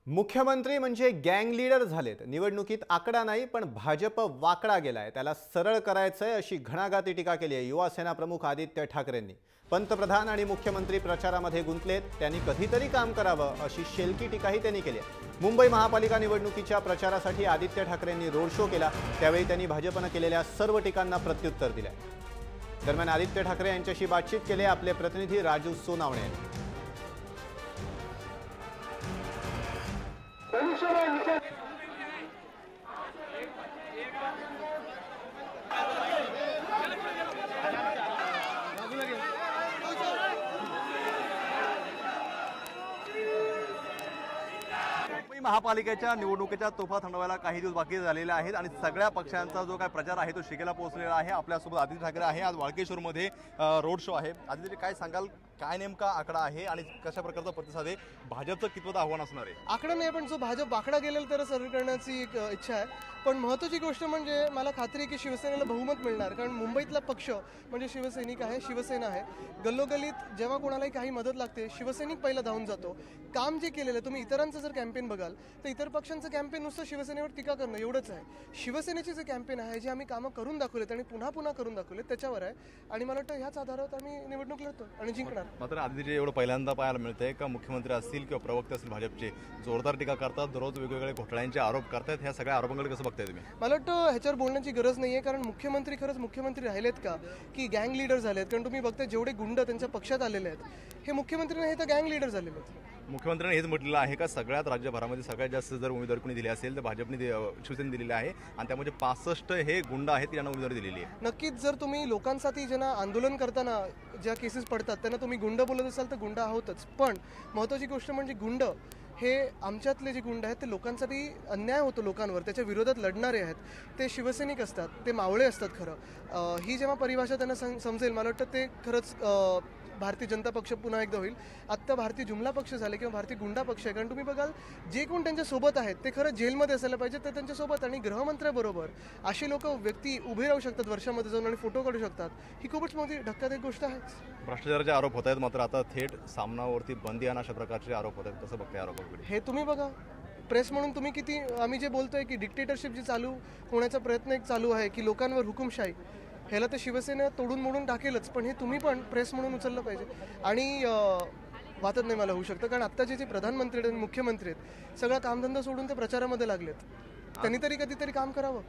मुख्यमंत्री म्हणजे गँग लीडर झालेत। निवडणुकीत आकडा नाही पण भाजप वाकडा गेलाय, त्याला सरळ करायचंय अशी घणाघाती टीका केली आहे युवा सेना प्रमुख आदित्य ठाकरेंनी। पंतप्रधान आणि मुख्यमंत्री प्रचारामध्ये गुंतलेत, त्यांनी कधीतरी काम करावं अशी शेलकी टीकाही त्यांनी केली आहे। मुंबई महापालिका निवडणुकीच्या प्रचारासाठी आदित्य ठाकरेंनी रोड शो केला, त्यावेळी त्यांनी भाजपने केलेल्या सर्व टीकांना प्रत्युत्तर दिले। दरम्यान आदित्य ठाकरे यांच्याशी बातचीत केली आपले प्रतिनिधी राजू सोनावणे यांनी। महापालिकेच्या निवडणुकीच्या तोफा थंडवायला काही दिवस बाकी झालेले आहेत आणि सगळ्या पक्षांचा जो काय प्रचार आहे तो शिगेला पोहोचलेला आहे। आपल्यासोबत आदित्य ठाकरे आहे, आज वाळकेश्वरमध्ये रोड शो आहे। आदित्य, काय सांगाल, काय नेमका आकडा आहे आणि कशा प्रकारचा प्रतिसाद आहे? भाजपचं कितवं आव्हान असणार आहे? आकडा नाही, पण जो भाजप वाकडा गेलेला तर सर्व करण्याची एक इच्छा आहे। पण महत्त्वाची गोष्ट म्हणजे मला खात्री आहे की शिवसेनेला बहुमत मिळणार, कारण मुंबईतला पक्ष म्हणजे शिवसैनिक आहे, शिवसेना आहे। गल्लोगल्लीत जेव्हा कोणालाही काही मदत लागते शिवसैनिक पहिला धावून जातो। काम जे केलेलं आहे, तुम्ही इतरांचं जर कॅम्पेन बघाल तर इतर पक्षांचं कॅम्पेन नुसतं शिवसेनेवर टीका करणं एवढंच आहे। शिवसेनेचे जे कॅम्पेन आहे, जे आम्ही कामं करून दाखवलेत आणि पुन्हा पुन्हा करून दाखवलेत त्याच्यावर आहे आणि मला वाटतं ह्याच आधारावर आम्ही निवडणूक लढतो आणि जिंकणार। मात्र आदित्य, एवढं पहिल्यांदा पाहायला मिळतंय का मुख्यमंत्री असतील किंवा प्रवक्ते असतील भाजपचे जोरदार टीका करतात, दररोज वेगवेगळे घोटाळ्यांचे आरोप करतात, ह्या सगळ्या आरोपांकडे कसं बघताय तुम्ही? मला वाटतं ह्याच्यावर बोलण्याची गरज नाही आहे, कारण मुख्यमंत्री खरंच मुख्यमंत्री राहिलेत का की गँग लीडर झालेत? कारण तुम्ही बघताय जेवढे गुंड त्यांच्या पक्षात आलेले आहेत हे मुख्यमंत्री नाही तर गँग लीडर झालेले आहेत। मुख्यमंत्र्यांनी हेच म्हटलेलं आहे का सगळ्यात राज्यभरामध्ये सगळ्यात जास्त जर उमेदवार कोणी दिली असेल तर भाजपने शिवसेनेने दिलेली आहे आणि त्यामध्ये 65 हे गुंड आहेत यांना उमेदवारी दिलेली आहे। नक्कीच, जर तुम्ही लोकांसाठी ज्यांना आंदोलन करताना ज्या केसेस पडतात त्यांना तुम्ही गुंड बोलत असाल तर गुंड आहोतच, पण महत्त्वाची गोष्ट म्हणजे गुंड हे आमच्यातले जे गुंड आहेत ते लोकांसाठी अन्याय होतो लोकांवर त्याच्या विरोधात लढणारे आहेत, ते शिवसैनिक असतात, ते मावळे असतात। खरं ही जेव्हा परिभाषा त्यांना समजेल मला वाटतं ते खरंच भारतीय जनता पक्ष पुन्हा एकदा होईल। आत्ता भारतीय जुमला पक्ष झाले किंवा भारतीय गुंडा पक्ष आहे, कारण तुम्ही बघाल जे कोण त्यांच्या सोबत आहेत ते खरं जेलमध्ये असायला पाहिजे ते त्यांच्यासोबत, आणि गृहमंत्र्याबरोबर अशी लोक व्यक्ती उभे राहू शकतात वर्षामध्ये जाऊन आणि फोटो काढू शकतात, ही खूपच मोठी धक्कादायक गोष्ट आहे। भ्रष्टाचाराचे आरोप होत आहेत, मात्र आता थेट सामनावरती बंदी आणि अशा प्रकारचे आरोप होत आहेत, कसं बघताय आरोपाकडे? हे तुम्ही बघा, प्रेस म्हणून तुम्ही किती आम्ही जे बोलतोय की डिक्टेटरशिप जी चालू होण्याचा प्रयत्न एक चालू आहे की लोकांवर हुकुमशाही, ह्याला तर शिवसेना तोडून मोडून टाकेलच, पण हे तुम्ही पण प्रेस म्हणून उचललं पाहिजे। आणि वाटत नाही मला होऊ शकतं, कारण आत्ताचे जे प्रधानमंत्री आणि मुख्यमंत्री आहेत सगळा कामधंदा सोडून ते प्रचारामध्ये लागलेत, त्यांनी तरी कधीतरी काम करावं।